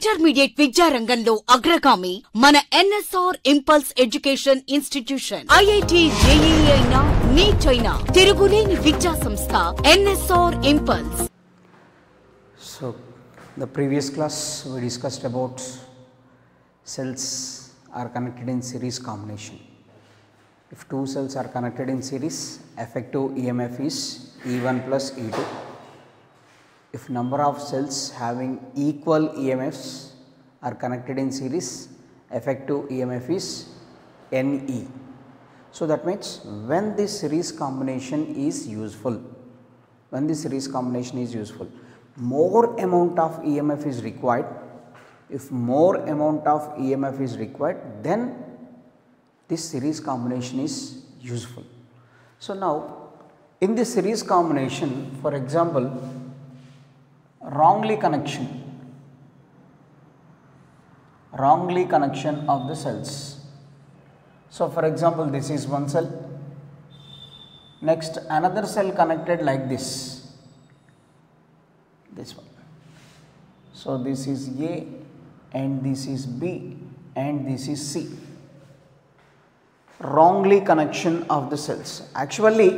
Intermediate విద్యా రంగంలో అగ్రగామి మన NSR impulse education institution. IIT JEE అయినా నీట్ అయినా తిరుగులేని విద్యా సంస్థ NSR impulse. So the previous class we discussed about cells are connected in series combination. If two cells are connected in series, effective EMF is E1 plus E2. If number of cells having equal EMFs are connected in series, effective EMF is NE. So that means when this series combination is useful, more amount of EMF is required. If more amount of EMF is required, then this series combination is useful. So now in this series combination, for example, wrongly connection of the cells. So for example, this is one cell, next another cell connected like this one. So this is A and this is B and this is C. Wrongly connection of the cells. Actually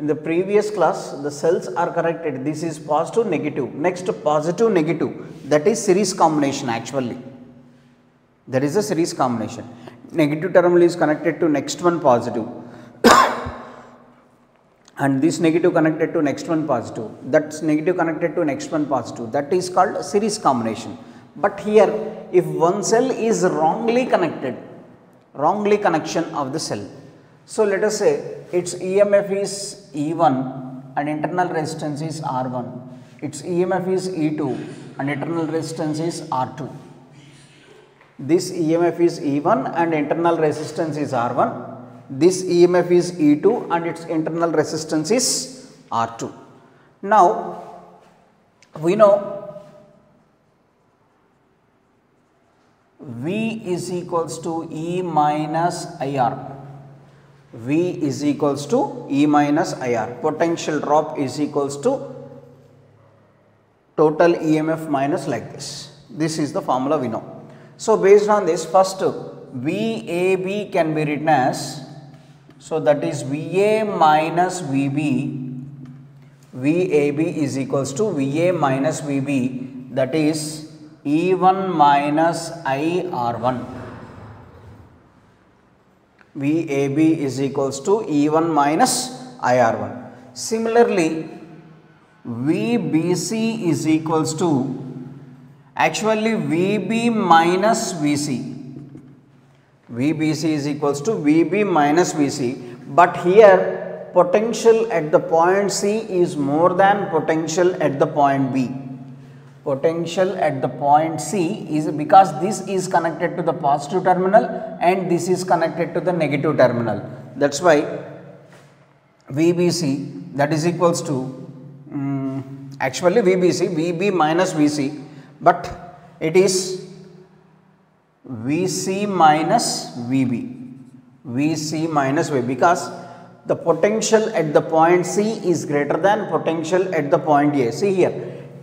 in the previous class the cells are connected, this is positive negative, next positive negative, that is series combination. Actually that is a series combination. Negative terminal is connected to next one positive and this negative connected to next one positive, that's negative connected to next one positive, that is called series combination. But here if one cell is wrongly connection of the cell, so let us say its EMF is E1 and internal resistance is R1, its EMF is E2 and internal resistance is R2. This EMF is E1 and internal resistance is R1, this EMF is E2 and its internal resistance is R2. Now we know V is equals to E minus IR. V is equals to E minus IR. Potential drop is equals to total EMF minus like this. This is the formula we know. So based on this, first VAB can be written as, so that is VA minus VB. VAB is equals to VA minus VB, that is E1 minus IR1. VAB is equals to E1 minus IR1. Similarly, VBC is equals to actually VB minus VC. VBC is equals to VB minus VC, but here potential at the point C is more than potential at the point B. Potential at the point C is because this is connected to the positive terminal and this is connected to the negative terminal. That's why VBC that is equals to actually VBC, VB minus VC, but it is VC minus VB. VC minus VB because the potential at the point C is greater than potential at the point A. See here,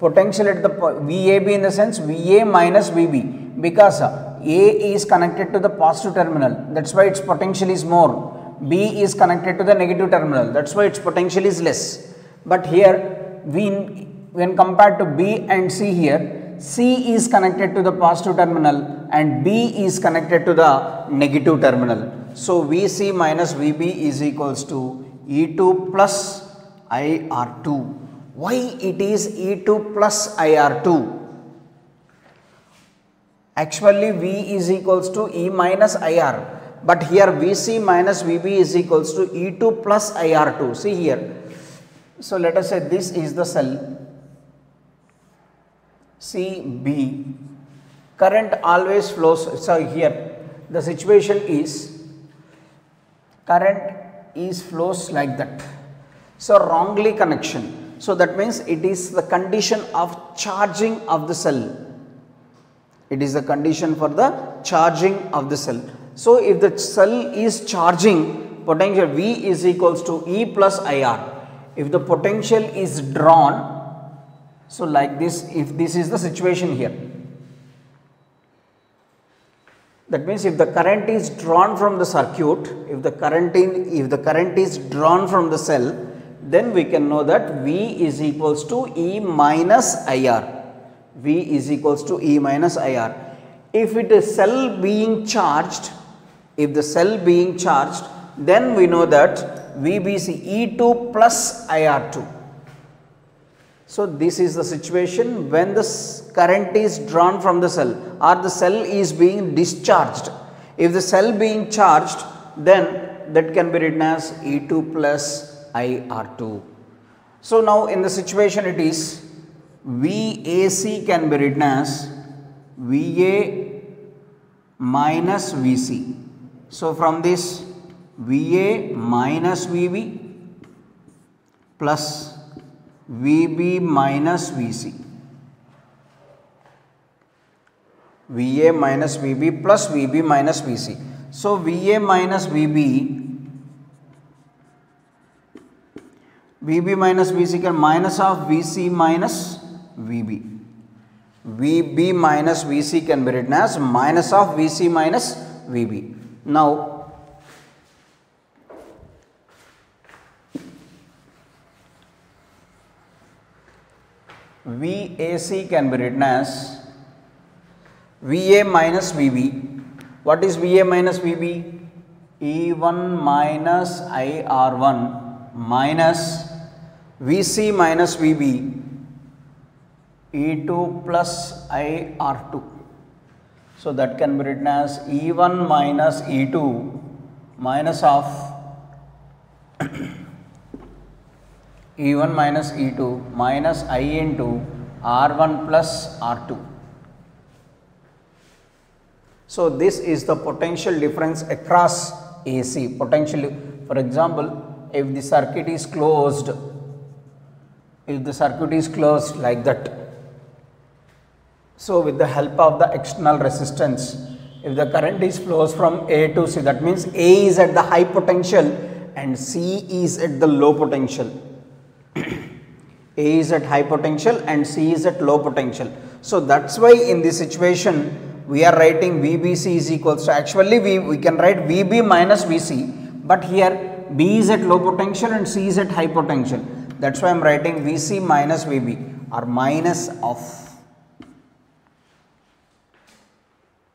potential at the VAB in the sense VA minus VB, because A is connected to the positive terminal, that's why its potential is more. B is connected to the negative terminal, that's why its potential is less. But here when compared to B and C, here C is connected to the positive terminal and B is connected to the negative terminal. So VC minus VB is equals to E2 plus IR2. Why it is E2 plus IR2? Actually V is equals to E minus IR, but here VC minus VB is equals to E2 plus IR2. See here, so let us say this is the cell CB, current always flows. So here the situation is current is flows like that. So wrongly connection. So that means it is the condition of charging of the cell. It is the condition for the charging of the cell. So if the cell is charging, potential V is equals to E plus IR. If the potential is drawn, so like this, if this is the situation here, That means if the current is drawn from the circuit, if the current is drawn from the cell, then we can know that V is equals to E minus IR. V is equals to E minus IR. If it is cell being charged, then we know that VBC E2 plus IR2. So this is the situation when the current is drawn from the cell or the cell is being discharged. If the cell being charged, then that can be written as E2 plus IR2. So now in the situation it is VAC can be written as VA minus VC. So from this VA minus VB plus VB minus VC. VA minus VB plus VB minus VC. So VA minus VB minus VC can minus of VC minus VB. VB minus VC can be written as minus of VC minus VB. Now VAC can be written as VA minus VB. What is VA minus VB? E1 minus IR1 minus VC minus VB E2 plus IR2. So that can be written as E1 minus E2 minus of E1 minus E2 minus I into R1 plus R2. So this is the potential difference across AC. Potential, for example, if the circuit is closed, like that, so with the help of the external resistance, if the current is flows from A to C, that means A is at the high potential and C is at the low potential. A is at high potential and C is at low potential. So that's why in this situation we are writing VBC is equals to, actually we can write VB minus VC, but here B is at low potential and C is at high potential. That's why I am writing VC minus VB or minus of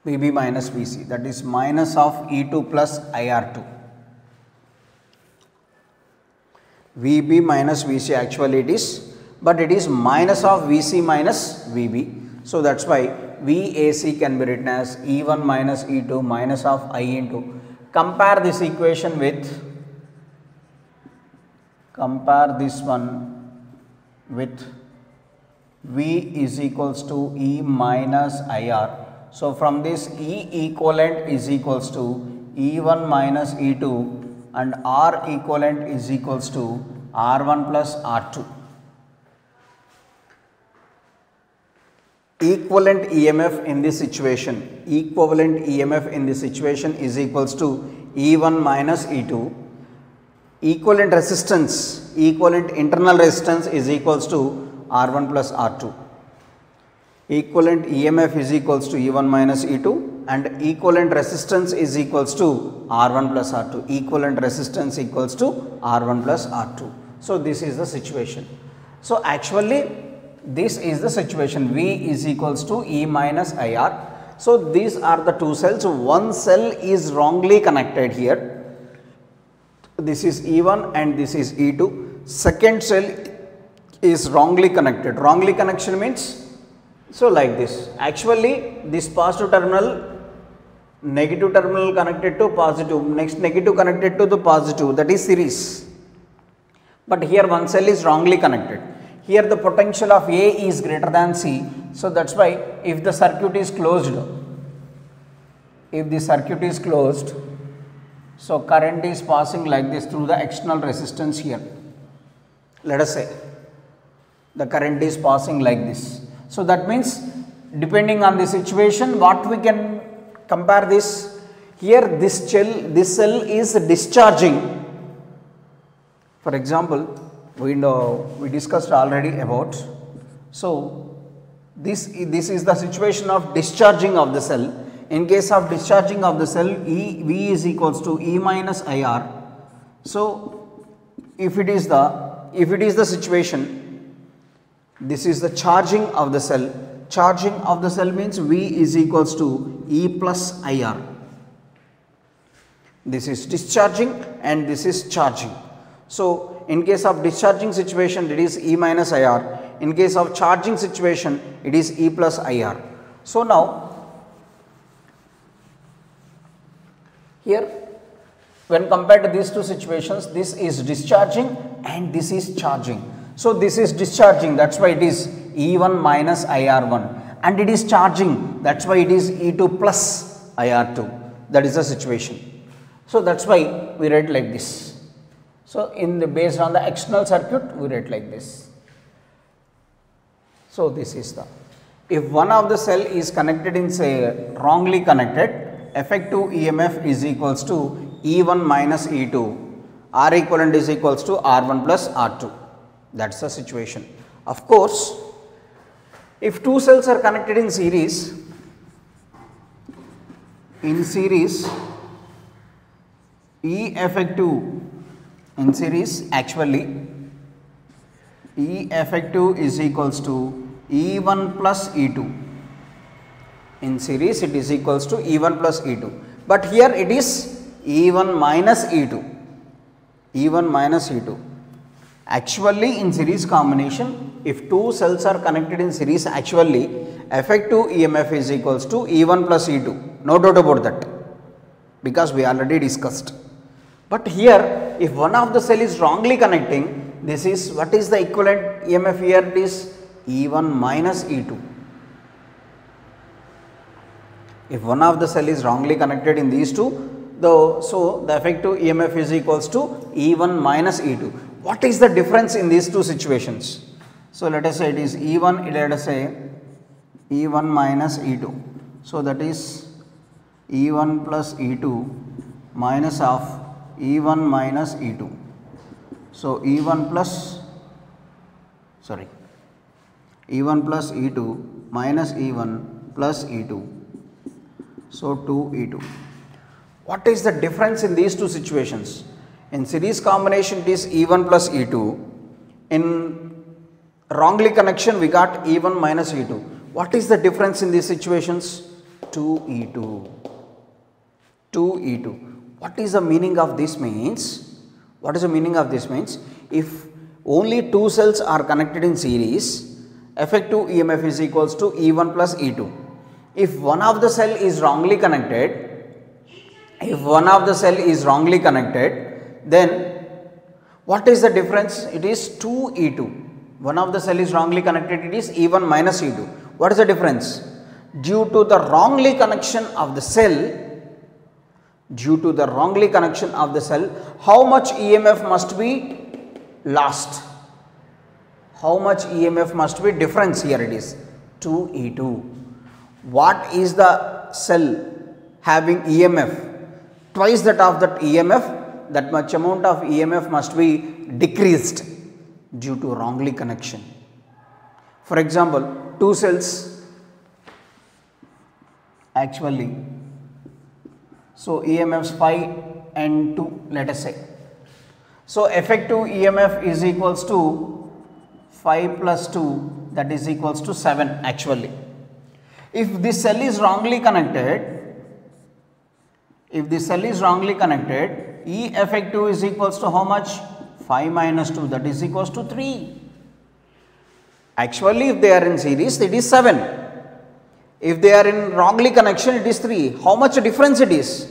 VB minus VC, that is minus of E2 plus IR2. VB minus VC actually it is, but it is minus of VC minus VB. So that's why VAC can be written as E1 minus E2 minus of I into. Compare this equation with, compare this one with V is equals to E minus IR. So from this E equivalent is equals to E1 minus E2 and R equivalent is equals to R1 plus R2. Equivalent EMF in this situation, is equals to E1 minus E2. Equivalent resistance, equivalent internal resistance is equals to R1 plus R2. Equivalent EMF is equals to E1 minus E2 and equivalent resistance is equals to R1 plus R2. Equivalent resistance equals to R1 plus R2. So this is the situation. So actually this is the situation, V is equals to E minus IR. So these are the two cells. One cell is wrongly connected here. This is E1 and this is E2. Second cell is wrongly connected. Wrongly connection means, so like this, actually this positive terminal, negative terminal connected to positive, next negative connected to the positive, that is series. But here one cell is wrongly connected. Here the potential of A is greater than C. So that's why if the circuit is closed, so current is passing like this through the external resistance here. Let us say the current is passing like this. So that means depending on the situation, what we can compare this, here this cell is discharging. For example, we discussed already about, so this is the situation of discharging of the cell. In case of discharging of the cell, V is equals to E minus IR. So if it is the situation, this is the charging of the cell. Charging of the cell means V is equals to E plus IR. This is discharging and this is charging. So in case of discharging situation, it is E minus IR. In case of charging situation, it is E plus IR. So now here, when compared to these two situations, this is discharging and this is charging. So this is discharging, that's why it is E1 minus IR1, and it is charging, that's why it is E2 plus IR2. That is the situation. So that's why we write like this. So based on the external circuit, we write like this. So this is if one of the cell is connected in, say, wrongly connected, effective EMF is equals to E1 minus E2, R equivalent is equals to R1 plus R2. That's the situation. Of course, if two cells are connected in series, E effective in series, actually E effective is equals to E1 plus E2. In series it is equals to E1 plus E2, but here it is E1 minus E2. E1 minus E2. Actually in series combination, if two cells are connected in series, actually effective EMF is equals to E1 plus E2. No doubt about that, because we already discussed. But here, if one of the cell is wrongly connecting, this is what is the equivalent EMF here? It is E1 minus E2. If one of the cell is wrongly connected in these two, so the effective EMF is equals to E1 minus E2. What is the difference in these two situations? So let us say it is E1, let us say E1 minus E2. So that is E1 plus E2 minus of E1 minus E2. So E1 plus E2 minus E1 plus E2. So 2E2. What is the difference in these two situations? In series combination it is E1 plus E2. In wrongly connection we got E1 minus E2. What is the difference in these situations? 2E2. 2E2. What is the meaning of this means? What is the meaning of this means? If only two cells are connected in series, effective EMF is equals to E1 plus E2. If one of the cell is wrongly connected, then what is the difference? It is 2E2. One of the cell is wrongly connected, it is E1 minus E2. What is the difference? Due to the wrongly connection of the cell, how much EMF must be lost? How much EMF must be difference? Here it is 2E2. What is the cell having EMF? Twice that of that EMF, that much amount of EMF must be decreased due to wrongly connection. For example, two cells actually, so EMFs 5 and 2, let us say. So effective EMF is equals to 5 plus 2, that is equals to 7 actually. If this cell is wrongly connected, E effective is equals to how much? 5 minus 2, that is equals to 3. Actually if they are in series it is 7. If they are in wrongly connection it is 3. How much difference it is?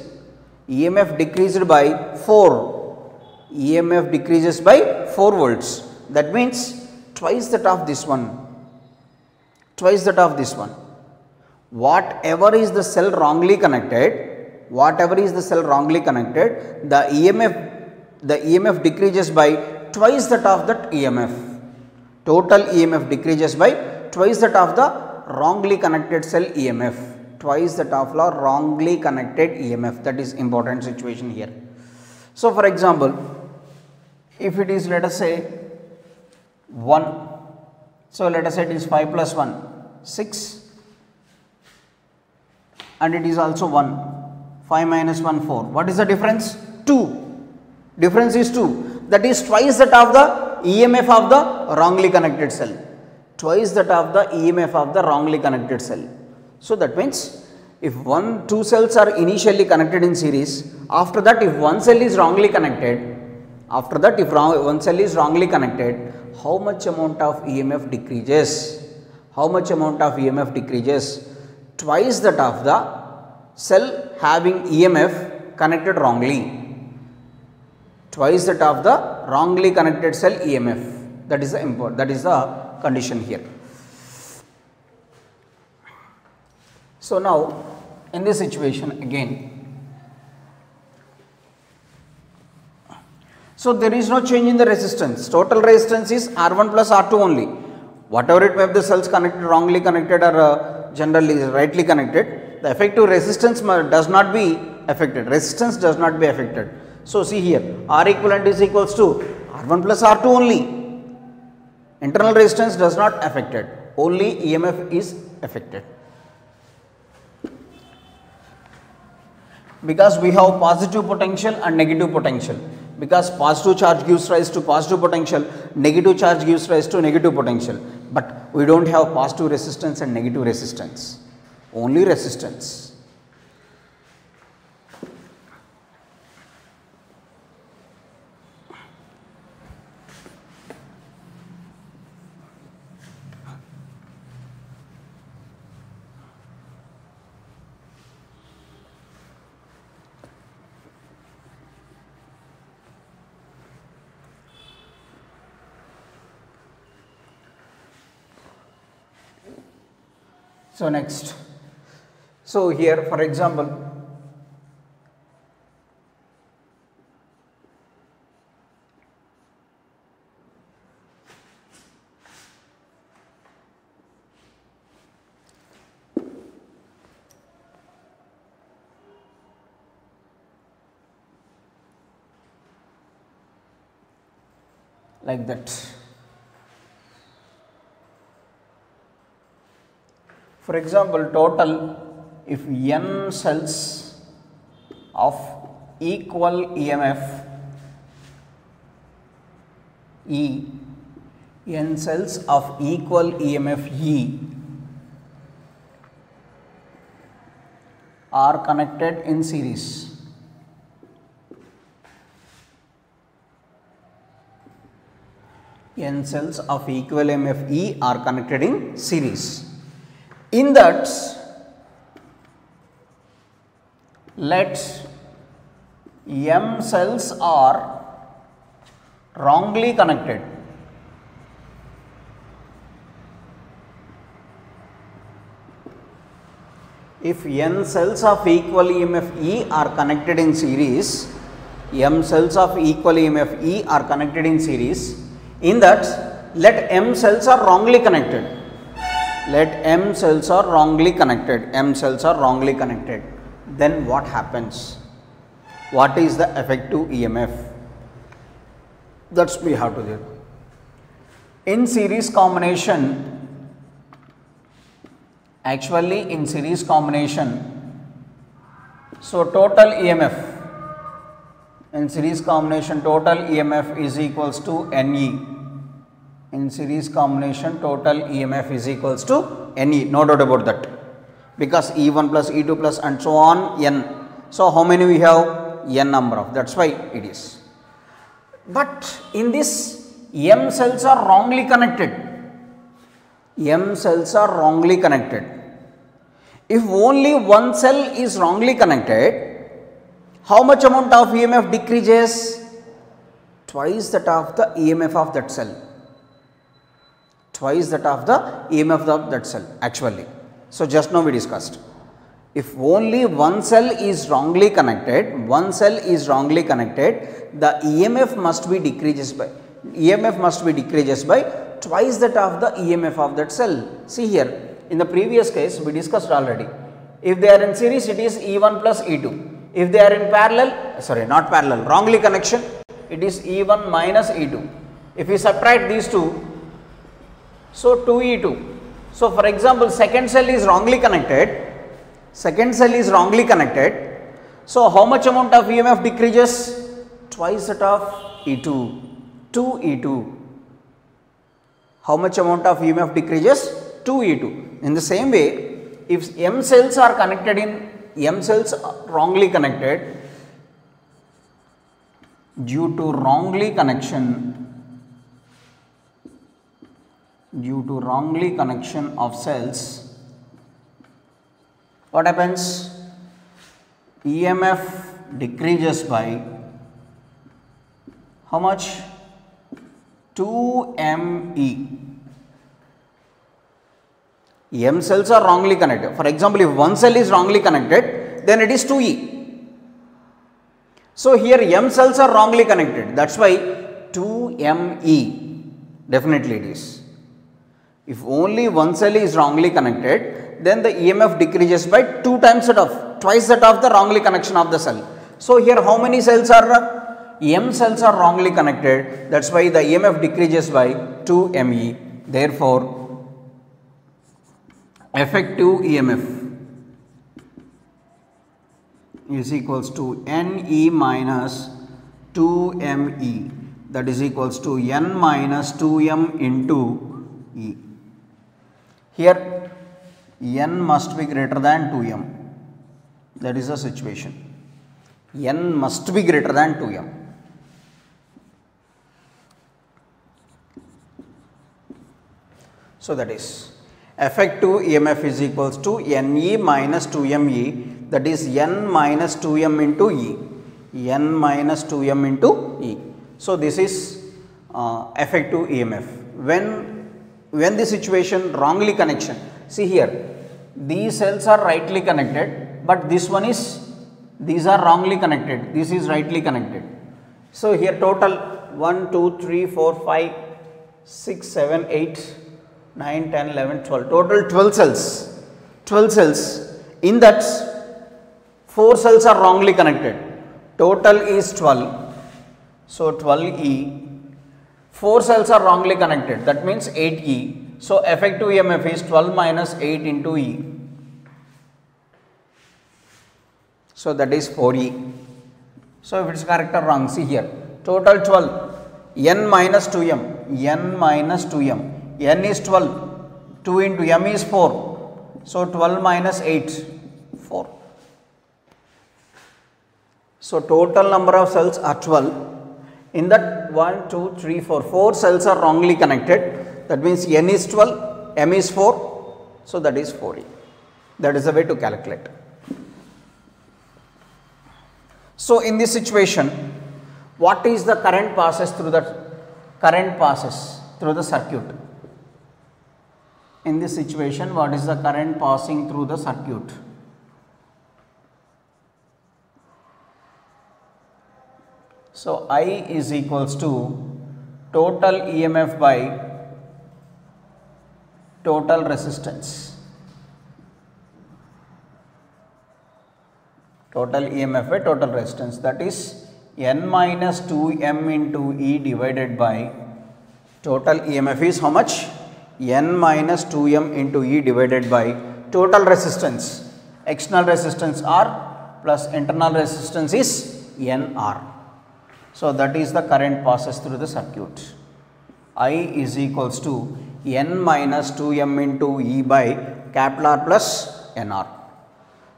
EMF decreased by 4. EMF decreases by 4 volts. That means twice that of this one. Whatever is the cell wrongly connected, the EMF decreases by twice that of that EMF. Total EMF decreases by twice that of the wrongly connected cell EMF. That is important situation here. So for example, if it is let us say 1, so let us say it is 5 plus 1, 6. and it is also 1. 5 minus 1, 4. What is the difference? 2. Difference is 2. That is twice that of the EMF of the wrongly connected cell. Twice that of the EMF of the wrongly connected cell. So that means if two cells are initially connected in series, after that if one cell is wrongly connected, one cell is wrongly connected, how much amount of EMF decreases? How much amount of EMF decreases? Twice that of the cell having EMF connected wrongly. Twice that of the wrongly connected cell EMF. That is the import. That is the condition here. So now in this situation again, so there is no change in the resistance. Total resistance is R1 plus R2 only. Whatever it may be, the cells connected, wrongly connected or generally rightly connected, the effective resistance does not be affected. Resistance does not be affected. So see here, R equivalent is equals to R1 plus R2 only. Internal resistance does not affected. Only EMF is affected. Because we have positive potential and negative potential. Because positive charge gives rise to positive potential, negative charge gives rise to negative potential. But we don't have positive resistance and negative resistance. Only resistance. So next, so here for example, like that. For example, total if n cells of equal EMF E, n cells of equal EMF E are connected in series. N cells of equal EMF E are connected in series. In that, let M cells are wrongly connected. If N cells of equal EMF E are connected in series, M cells of equal EMF E are connected in series. In that, let M cells are wrongly connected. Let M cells are wrongly connected. M cells are wrongly connected. Then what happens? What is the effective EMF? That's we have to do. In series combination, actually in series combination, so total EMF in series combination, total EMF is equals to NE. In series combination, total EMF is equals to NE, no doubt about that, because E1 plus E2 plus and so on N. So how many we have? N number of, that's why it is. But in this, M cells are wrongly connected. M cells are wrongly connected. If only one cell is wrongly connected, how much amount of EMF decreases? Twice that of the EMF of that cell. Twice that of the EMF of that cell actually. So just now we discussed. If only one cell is wrongly connected, the EMF must be decreases by twice that of the EMF of that cell. See here, in the previous case we discussed already. If they are in series, it is E1 plus E2. If they are in parallel, not parallel, wrongly connection, it is E1 minus E2. If we subtract these two, so 2E2. So for example, second cell is wrongly connected. second cell is wrongly connected. So how much amount of EMF decreases? Twice that of E2, 2E2. How much amount of EMF decreases? 2E2. In the same way, if M cells are connected M cells are wrongly connected, due to wrongly connection of cells, what happens? EMF decreases by how much? 2ME. M cells are wrongly connected. For example, if one cell is wrongly connected, then it is 2E. So here M cells are wrongly connected. That's why 2ME. Definitely it is. If only one cell is wrongly connected, then the EMF decreases by twice that of the wrongly connection of the cell. So here how many cells are? M cells are wrongly connected. That's why the EMF decreases by 2ME. Therefore, effective EMF is equals to NE minus 2ME, that is equals to N minus 2M into E. Here N must be greater than 2M, that is the situation. N must be greater than 2M. So that is effective EMF is equals to NE minus 2ME, that is N minus 2M into E. N minus 2M into E. So this is effective EMF. When the situation wrongly connection, see here, these cells are rightly connected, but these are wrongly connected, this is rightly connected. So here total 1, 2, 3, 4, 5, 6, 7, 8, 9, 10, 11, 12, total 12 cells. 12 cells. In that, 4 cells are wrongly connected. Total is 12. So 12E. 4 cells are wrongly connected. That means 8E. So effective EMF is 12 minus 8 into E. So that is 4E. So if it is correct or wrong, see here. Total 12. N minus 2M. N minus 2M. N is 12, 2 into M is 4, so 12 minus 8, 4. So total number of cells are 12. In that 1, 2, 3, 4, 4 cells are wrongly connected. That means N is 12, M is 4, so that is 4E. That is the way to calculate. So in this situation, what is the current passes through the circuit? In this situation, what is the current passing through the circuit? So I is equals to total EMF by total resistance. Total EMF by total resistance, that is N minus 2M into E divided by total EMF is how much? N minus 2M into E divided by total resistance. External resistance R plus internal resistance is NR. So that is the current passes through the circuit. I is equals to N minus 2M into E by capital R plus NR.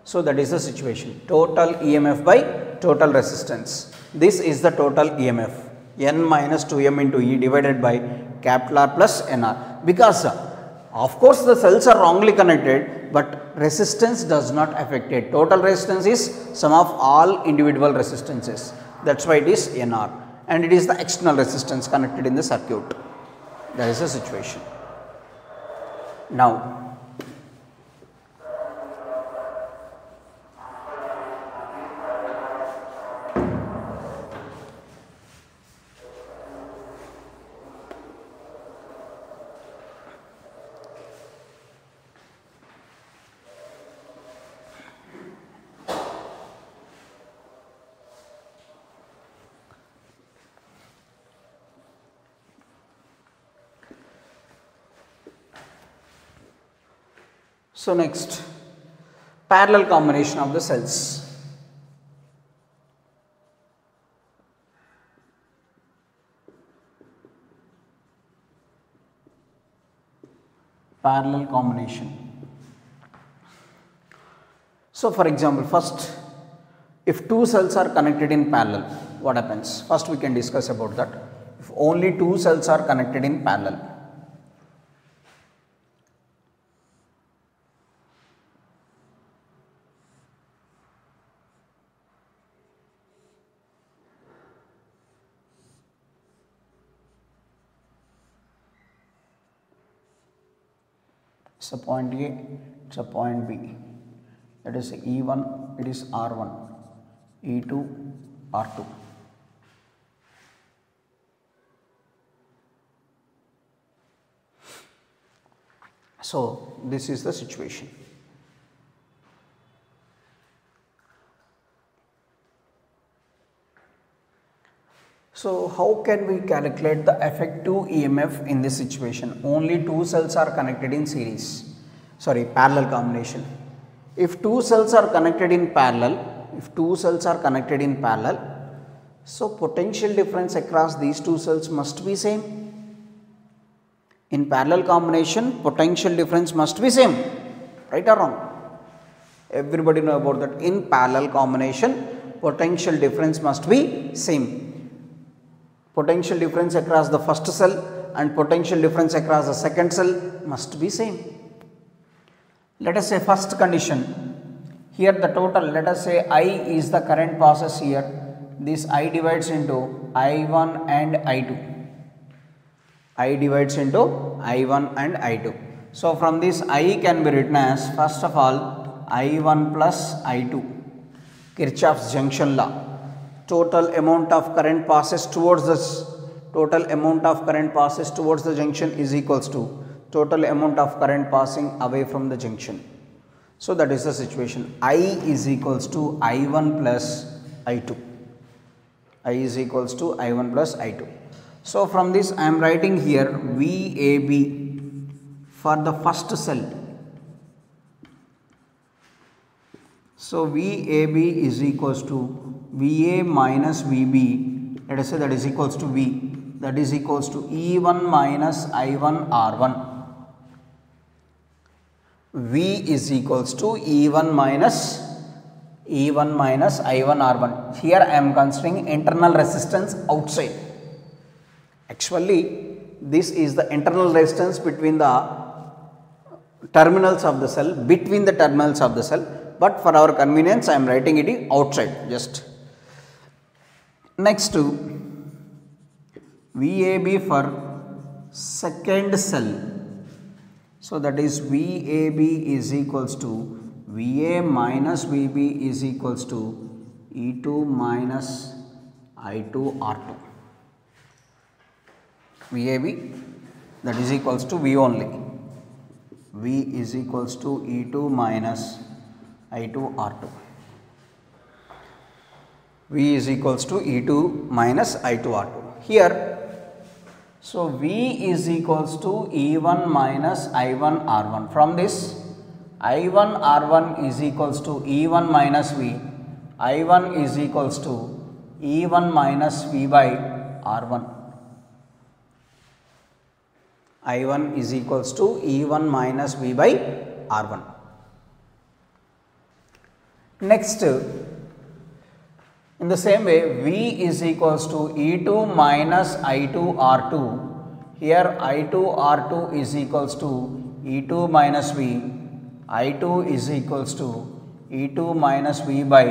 So that is the situation. Total EMF by total resistance. This is the total EMF. N minus 2M into E divided by capital R plus NR. Because of course the cells are wrongly connected, but resistance does not affect it. Total resistance is sum of all individual resistances. That's why it is NR, and it is the external resistance connected in the circuit. That is the situation. Now next, parallel combination of the cells. Parallel combination. So for example, first, if two cells are connected in parallel, what happens? First we can discuss about that. If only two cells are connected in parallel, it's a point A, it's a point B. That is E1, it is R1, E2, R2. So this is the situation. So how can we calculate the effective EMF in this situation? Only two cells are connected in parallel combination. If two cells are connected in parallel, so potential difference across these two cells must be same. In parallel combination, potential difference must be same, right or wrong? Everybody know about that. In parallel combination, potential difference must be same. Potential difference across the first cell and potential difference across the second cell must be same. Let us say first condition, here the total, let us say I is the current passes here, this I divides into I1 and I2. I divides into I1 and I2. So from this I can be written as, first of all, I1 plus I2, Kirchhoff's junction law. Total amount of current passes towards this, total amount of current passes towards the junction is equals to total amount of current passing away from the junction. So that is the situation. I is equals to I1 plus I2. I is equals to I1 plus I2. So from this I am writing here VAB for the first cell. So VAB is equals to VA minus VB, let us say that is equals to V, that is equals to E1 minus I1 R1. V is equals to E1 minus I1 R1. Here I am considering internal resistance outside. Actually, this is the internal resistance between the terminals of the cell, but for our convenience I am writing it outside just. Next to VAB for second cell. So that is VAB is equals to VA minus VB is equals to E2 minus I2 R2. VAB, that is equals to V only. V is equals to E2 minus I2 R2. V is equals to E2 minus I2 R2. Here, so V is equals to E1 minus I1 R1. From this, I1 R1 is equals to E1 minus V. I1 is equals to E1 minus V by R1. I1 is equals to E1 minus V by R1. Next, in the same way, V is equals to E2 minus I2 R2. Here I2 R2 is equals to E2 minus V. I2 is equals to E2 minus V by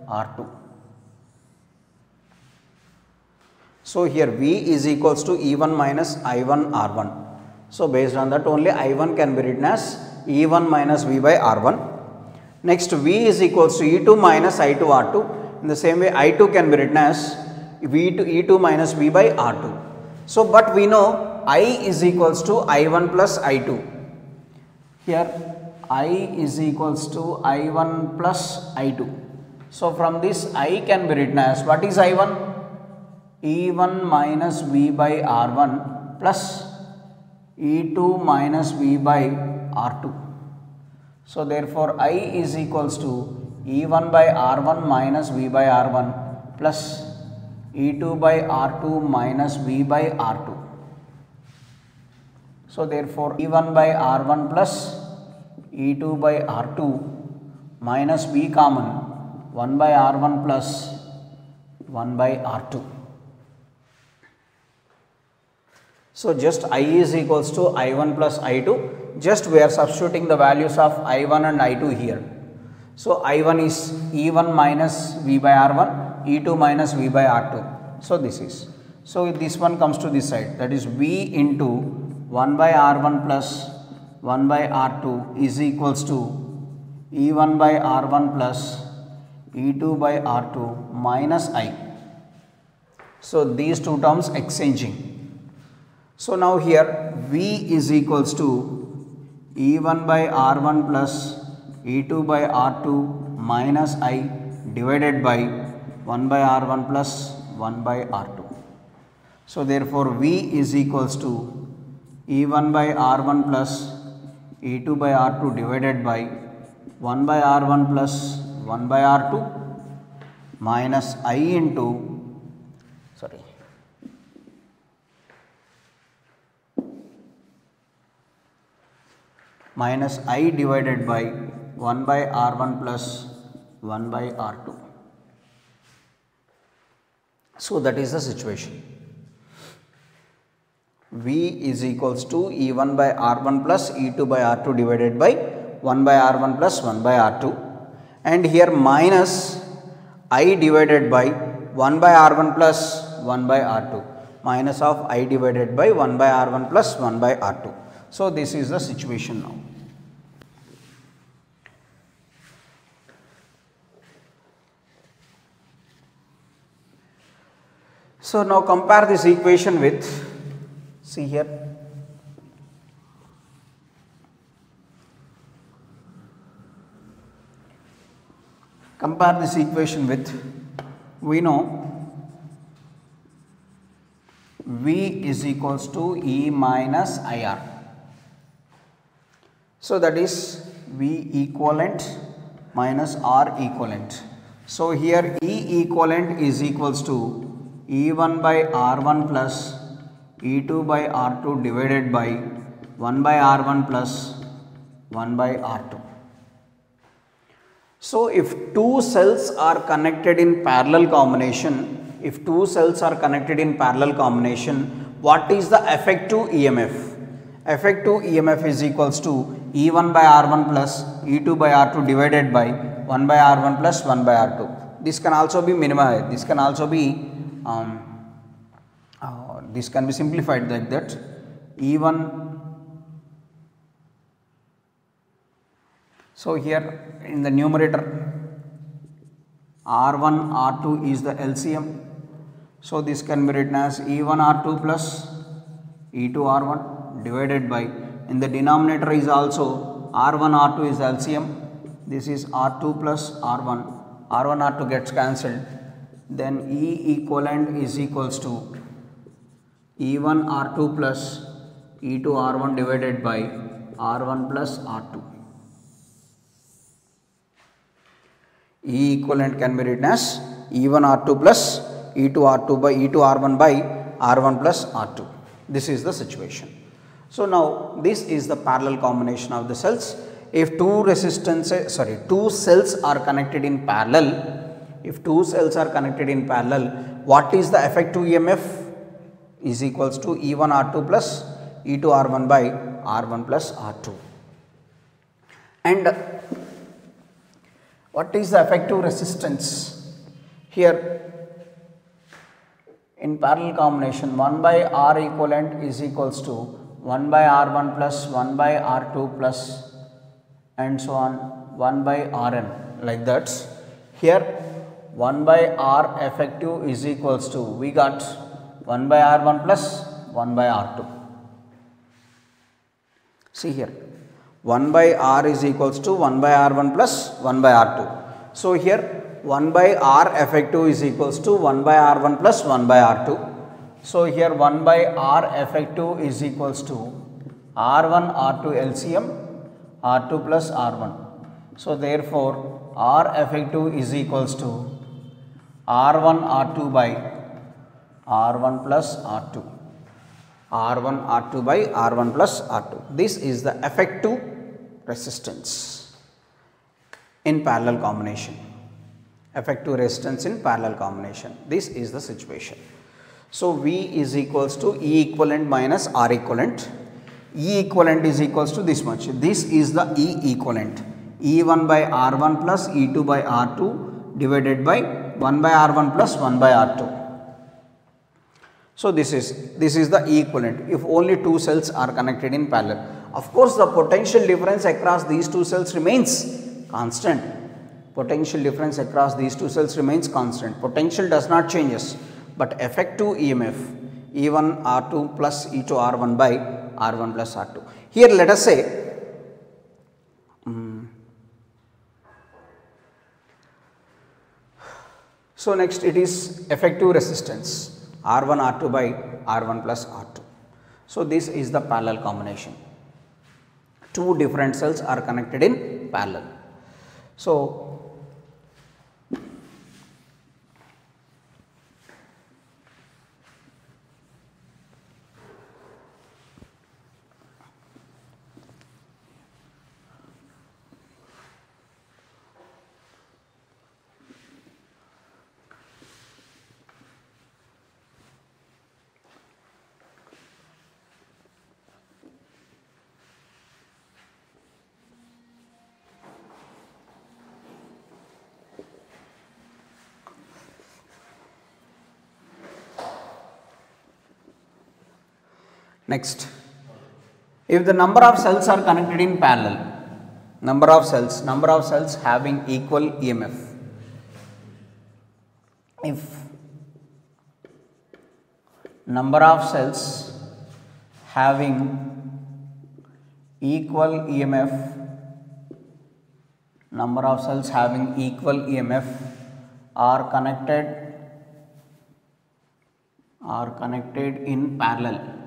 R2. So here V is equals to E1 minus I1 R1. So based on that only I1 can be written as E1 minus V by R1. Next V is equals to E2 minus I2 R2. In the same way I2 can be written as E2 minus V by R2. So but we know I is equals to I1 plus I2. Here I is equals to I1 plus I2. So from this I can be written as, what is I1? E1 minus V by R1 plus E2 minus V by R2. So therefore I is equals to E1 by R1 minus V by R1 plus E2 by R2 minus V by R2. So therefore E1 by R1 plus E2 by R2 minus V common 1 by R1 plus 1 by R2. So just I is equals to I1 plus I2, just we are substituting the values of I1 and I2 here. So I1 is E1 minus V by R1, E2 minus V by R2. So this is, so this one comes to this side, that is V into 1 by R1 plus 1 by R2 is equals to E1 by R1 plus E2 by R2 minus I. So these two terms exchanging. So now here V is equals to E1 by R1 plus E2 by R2 minus I divided by 1 by R1 plus 1 by R2. So therefore V is equals to E1 by R1 plus E2 by R2 divided by 1 by R1 plus 1 by R2 minus I into, minus I divided by 1 by R1 plus 1 by R2. So that is the situation. V is equals to E1 by R1 plus E2 by R2 divided by 1 by R1 plus 1 by R2, and here minus I divided by 1 by R1 plus 1 by R2, minus of I divided by 1 by R1 plus 1 by R2. So this is the situation now. So now compare this equation with, see here, compare this equation with, we know V is equals to E minus IR. So that is V equivalent minus R equivalent. So here E equivalent is equals to E1 by R1 plus E2 by R2 divided by 1 by R1 plus 1 by R2. So if two cells are connected in parallel combination, what is the effective EMF? Effective EMF is equals to E1 by R1 plus E2 by R2 divided by 1 by R1 plus 1 by R2. This can also be minimized, this can also be this can be simplified like that. E1, so here in the numerator R1 R2 is the LCM, so this can be written as E1 R2 plus E2 R1 divided by, in the denominator is also R1 R2 is LCM, this is R2 plus R1, R1 R2 gets cancelled, then E equivalent is equals to E1 R2 plus E2 R1 divided by R1 plus R2. E equivalent can be written as E1 R2 plus E2 R2 by E2 R1 by R1 plus R2. This is the situation. So now this is the parallel combination of the cells. If two cells are connected in parallel, what is the effective EMF? Is equals to E1 R2 plus E2 R1 by R1 plus R2. And what is the effective resistance? Here in parallel combination, 1 by R equivalent is equals to 1 by R1 plus 1 by R2 plus and so on 1 by Rn, like that. Here 1 by R effective is equals to, we got 1 by R1 plus 1 by R2. See here, 1 by R is equals to 1 by R1 plus 1 by R2. So here 1 by R effective is equals to 1 by R1 plus 1 by R2. So here 1 by R effective is equals to R1 R2 LCM, R2 plus R1. So therefore R effective is equals to R1 R2 by R1 plus R2. R1 R2 by R1 plus R2. This is the effective resistance in parallel combination. Effective resistance in parallel combination. This is the situation. So V is equals to E equivalent minus R equivalent. E equivalent is equals to this much. This is the E equivalent. E1 by R1 plus E2 by R2 divided by 1 by R1 plus 1 by R2. So this is the E equivalent if only two cells are connected in parallel. Of course, the potential difference across these two cells remains constant. Potential difference across these two cells remains constant. Potential does not changes, but effective EMF E1 R2 plus E2 R1 by R1 plus R2. Here let us say so next it is effective resistance R1 R2 by R1 plus R2. So this is the parallel combination. Two different cells are connected in parallel. So next, if the number of cells are connected in parallel, number of cells having equal EMF. If number of cells having equal EMF, number of cells having equal EMF are connected in parallel,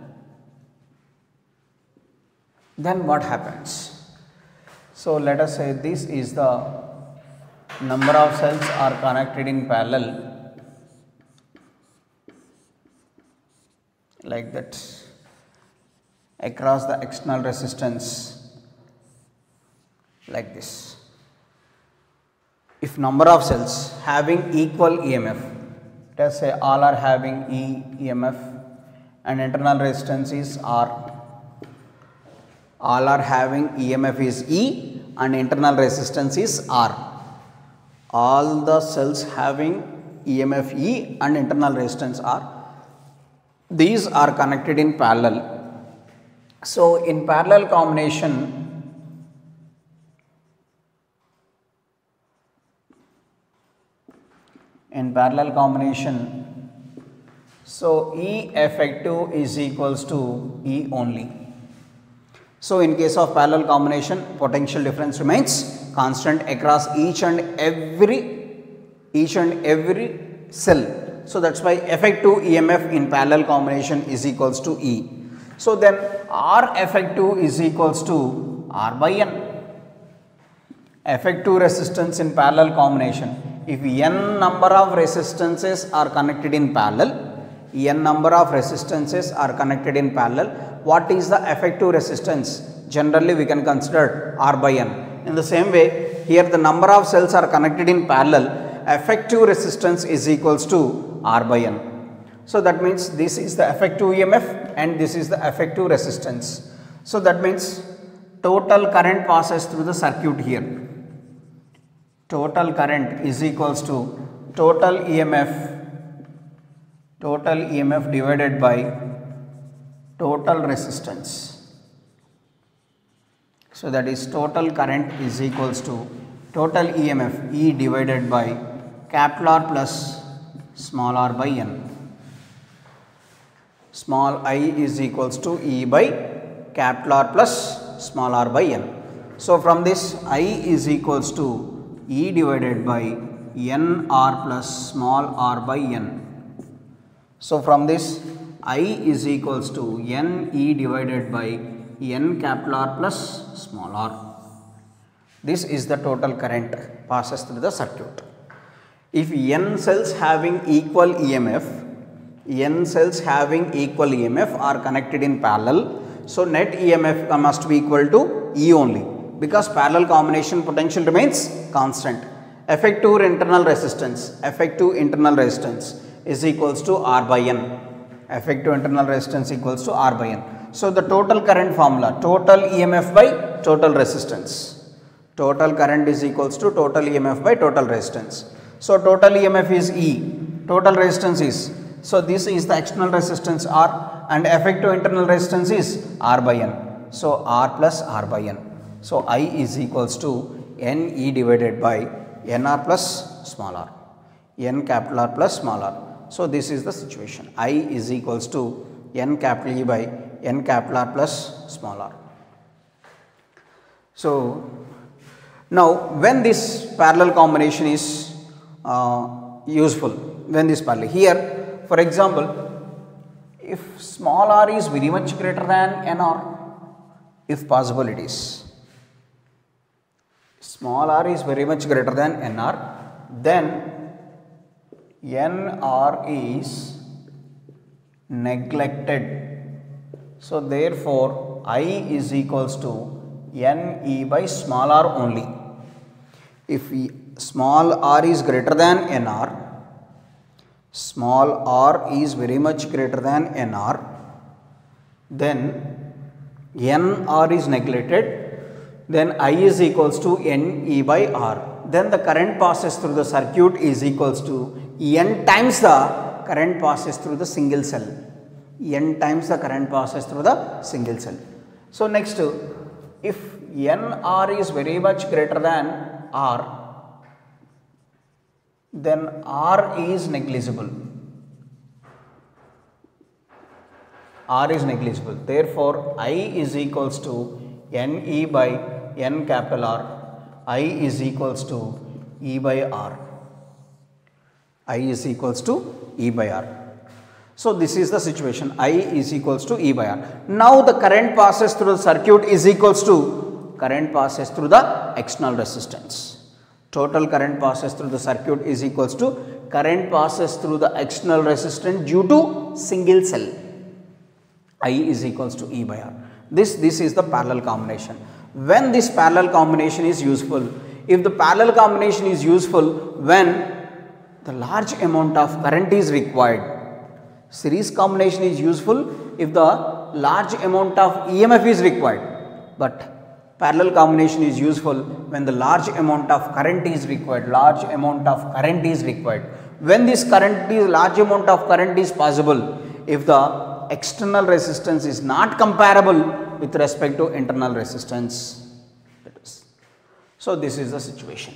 then what happens? So let us say this is the number of cells are connected in parallel like that across the external resistance like this. If number of cells having equal EMF, let us say all are having EMF and internal resistance is R. All are having EMF is E and internal resistance is R. All the cells having EMF E and internal resistance R. These are connected in parallel. So in parallel combination, so E effective is equals to E only. So in case of parallel combination, potential difference remains constant across each and every cell. So that's why effective EMF in parallel combination is equals to E. So then R effective is equals to R by N. Effective resistance in parallel combination. If N number of resistances are connected in parallel, what is the effective resistance? Generally we can consider R by N. In the same way, here the number of cells are connected in parallel, effective resistance is equals to R by N. So that means this is the effective EMF and this is the effective resistance. So that means total current passes through the circuit here. Total current is equals to total EMF divided by total resistance. So that is total current is equals to total EMF E divided by capital R plus small r by N. Small I is equals to E by capital R plus small r by N. So from this I is equals to E divided by N R plus small r by N. So from this I is equals to N E divided by N capital R plus small r. This is the total current passes through the circuit. If n cells having equal EMF, are connected in parallel, so net EMF must be equal to E only, because parallel combination potential remains constant. Effective internal resistance is equals to R by N. Effective internal resistance equals to R by N. So the total current formula, total EMF by total resistance. Total current is equals to total EMF by total resistance. So total EMF is E, total resistance is, so this is the external resistance R, and effective internal resistance is R by N. So R plus R by N. So I is equals to NE divided by NR plus small r, N capital R plus small r. So this is the situation. I is equals to N capital E by N capital R plus small r. So now when this parallel combination is useful, when this parallel, here for example, if small r is very much greater than nr, if possible it is, small r is very much greater than nr, then nr is neglected. So therefore I is equals to Ne by small r only. If small r is greater than nr, small r is very much greater than nr, then nr is neglected, then I is equals to Ne by r. Then the current passes through the circuit is equals to N times the current passes through the single cell. N times the current passes through the single cell. So next, if nr is very much greater than r, then r is negligible. R is negligible. Therefore, I is equals to Ne by N capital R. I is equals to E by R. I is equals to E by R. So this is the situation. I is equals to E by R. Now the current passes through the circuit is equals to current passes through the external resistance. Total current passes through the circuit is equals to current passes through the external resistance due to single cell. I is equals to E by R. This is the parallel combination. When this parallel combination is useful, if the parallel combination is useful when the large amount of current is required. Series combination is useful if the large amount of EMF is required, but parallel combination is useful when the large amount of current is required. When this large amount of current is possible if the external resistance is not comparable with respect to internal resistance. So this is the situation.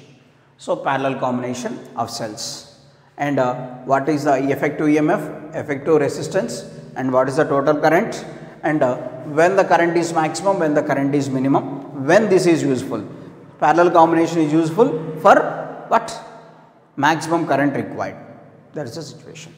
So parallel combination of cells. And what is the effective EMF, effective resistance, and what is the total current, and when the current is maximum, when the current is minimum, when this is useful. Parallel combination is useful for what? Maximum current required. That is the situation.